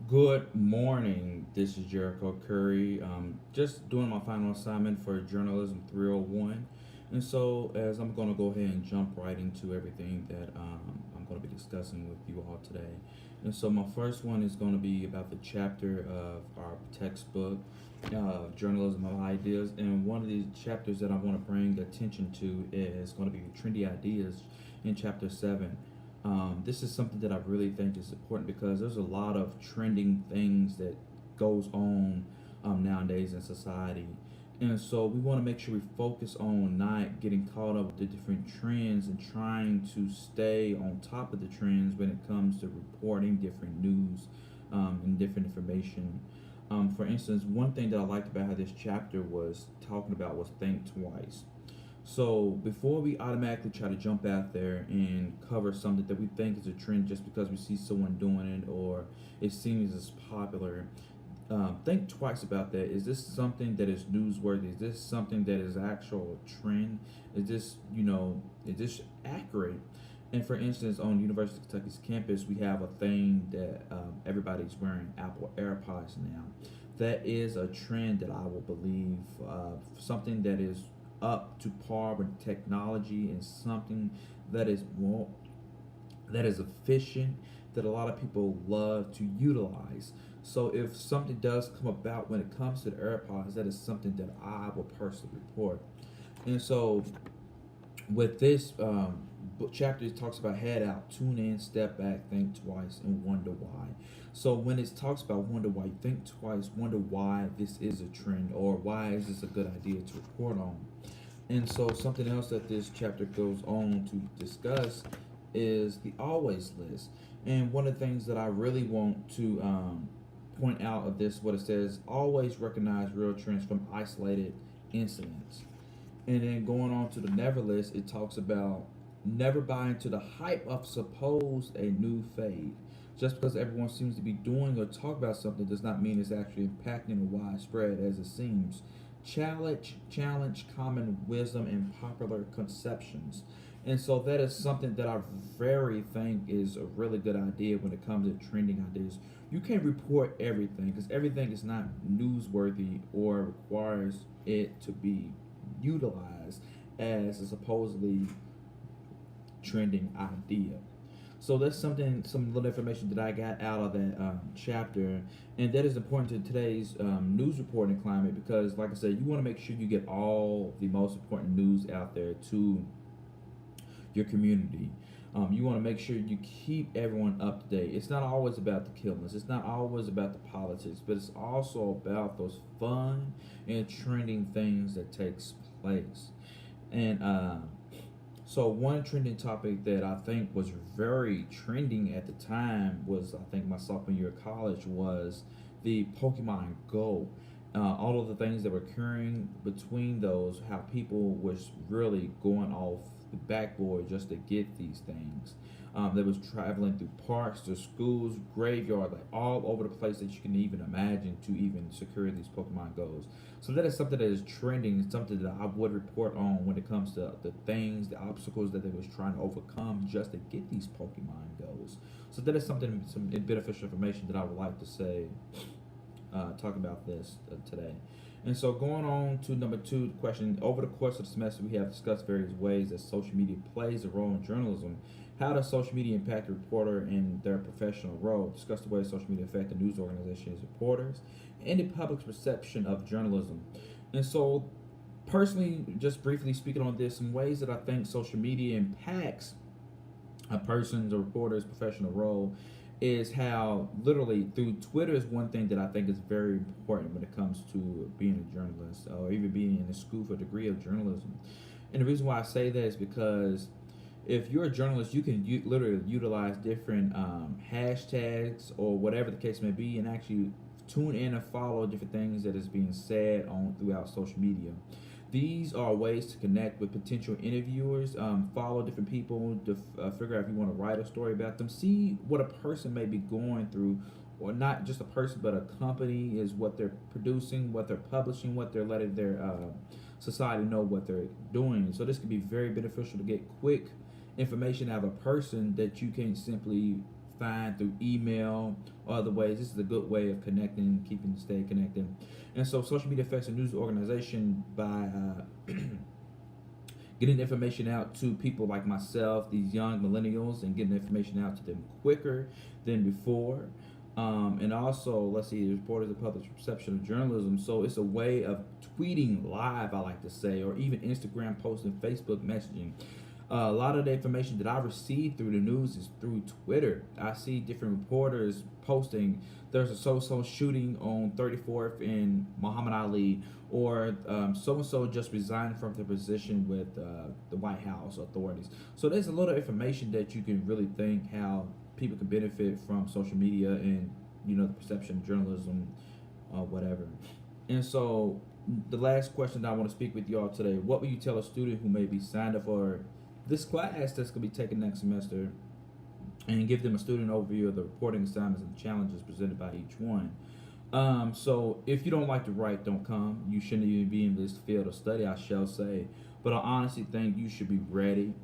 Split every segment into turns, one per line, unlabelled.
Good morning. This is Jericho Curry. Just doing my final assignment for Journalism 301. And so, as I'm going to go ahead and jump right into everything that I'm going to be discussing with you all today. And so, my first one is going to be about the chapter of our textbook, Journalism of Ideas. And one of these chapters that I want to bring attention to is going to be Trendy Ideas in chapter 7. This is something that I really think is important because there's a lot of trending things that goes on nowadays in society, and so we want to make sure we focus on not getting caught up with the different trends and trying to stay on top of the trends when it comes to reporting different news and different information. For instance, one thing that I liked about how this chapter was talking about was think twice. So before we automatically try to jump out there and cover something that we think is a trend just because we see someone doing it or it seems as popular, think twice about that. Is this something that is newsworthy? Is this something that is actual trend? Is this accurate? And for instance, on University of Kentucky's campus, we have a thing that everybody's wearing Apple AirPods now. That is a trend that I will believe, something that is up to par with technology and something that is more that is efficient that a lot of people love to utilize. So if something does come about when it comes to the AirPods, that is something that I will personally report. And so with this book chapter, it talks about head out, tune in, step back, think twice, and wonder why. So when it talks about wonder why, think twice, wonder why this is a trend or why is this a good idea to report on. And so something else that this chapter goes on to discuss is the always list. And one of the things that I really want to point out of this, what it says, always recognize real trends from isolated incidents. And then going on to the never list, it talks about never buy into the hype of supposed a new fad. Just because everyone seems to be doing or talk about something does not mean it's actually impacting or widespread as it seems. Challenge common wisdom and popular conceptions. And so that is something that I very think is a really good idea when it comes to trending ideas. You can't report everything because everything is not newsworthy or requires it to be utilized as a supposedly trending idea. So that's something, some little information that I got out of that chapter, and that is important to today's news reporting climate because, like I said, you want to make sure you get all the most important news out there to your community. You want to make sure you keep everyone up to date. It's not always about the killings. It's not always about the politics, but it's also about those fun and trending things that takes place. And so one trending topic that I think was very trending at the time was, I think, my sophomore year of college was the Pokemon Go. All of the things that were occurring between those, how people was really going off the backboard just to get these things. That was traveling through parks, to schools, graveyard, like all over the place that you can even imagine to even secure these Pokemon Goes. So that is something that is trending, something that I would report on when it comes to the things, the obstacles that they was trying to overcome just to get these Pokemon Goes. So that is something, some beneficial information that I would like to say, talk about this today. And so going on to number two, the question, over the course of the semester, we have discussed various ways that social media plays a role in journalism. How does social media impact a reporter in their professional role? Discuss the way social media affect the news organization's reporters and the public's perception of journalism. And so, personally, just briefly speaking on this, some ways that I think social media impacts a person's or reporter's professional role is how literally through Twitter is one thing that I think is very important when it comes to being a journalist or even being in a school for a degree of journalism. And the reason why I say that is because if you're a journalist, you can literally utilize different hashtags or whatever the case may be, and actually tune in and follow different things that is being said on throughout social media. These are ways to connect with potential interviewers, follow different people to figure out if you want to write a story about them, see what a person may be going through, or not just a person, but a company is what they're producing, what they're publishing, what they're letting their society know what they're doing. So this can be very beneficial to get quick information out of a person that you can simply find through email or other ways. This is a good way of connecting, stay connected. And so social media affects a news organization by getting information out to people like myself, these young millennials, and getting information out to them quicker than before. And also, let's see, the reporters the public's perception of journalism. So it's a way of tweeting live, I like to say, or even Instagram posting, Facebook messaging. A lot of the information that I receive through the news is through Twitter. I see different reporters posting there's a so-so shooting on 34th in Muhammad Ali, or so-and-so just resigned from their position with the White House authorities. So there's a lot of information that you can really think how people can benefit from social media and, the perception of journalism, whatever. And so the last question that I want to speak with y'all today: what would you tell a student who may be signed up for this class that's going to be taken next semester, and give them a student overview of the reporting assignments and challenges presented by each one? So if you don't like to write, don't come. You shouldn't even be in this field of study, I shall say. But I honestly think you should be ready.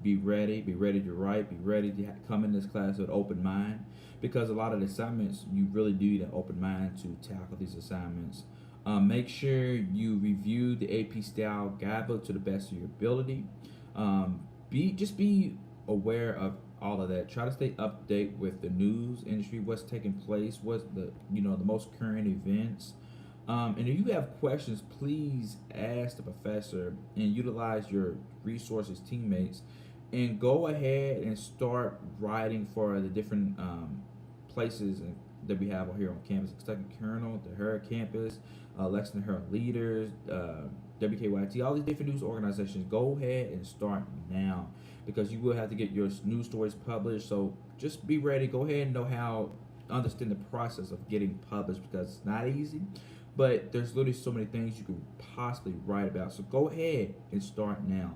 Be ready to write, be ready to come in this class with an open mind, because a lot of the assignments you really do need an open mind to tackle these assignments. Make sure you review the AP style guidebook to the best of your ability. Be aware of all of that. Try to stay up to date with the news industry, what's taking place, what's the most current events. And if you have questions, please ask the professor and utilize your resources, teammates, and go ahead and start writing for the different places that we have here on campus: Kentucky Colonel, the Herald Campus, Lexington Herald Leaders, WKYT, all these different news organizations. Go ahead and start now, because you will have to get your news stories published. So just be ready. Go ahead and know how, understand the process of getting published, because it's not easy, but there's literally so many things you could possibly write about. So go ahead and start now.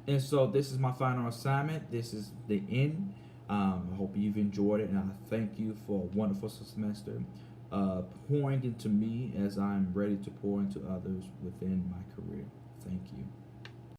And so this is my final assignment. This is the end. I hope you've enjoyed it, and I thank you for a wonderful semester, pouring into me as I'm ready to pour into others within my career. Thank you.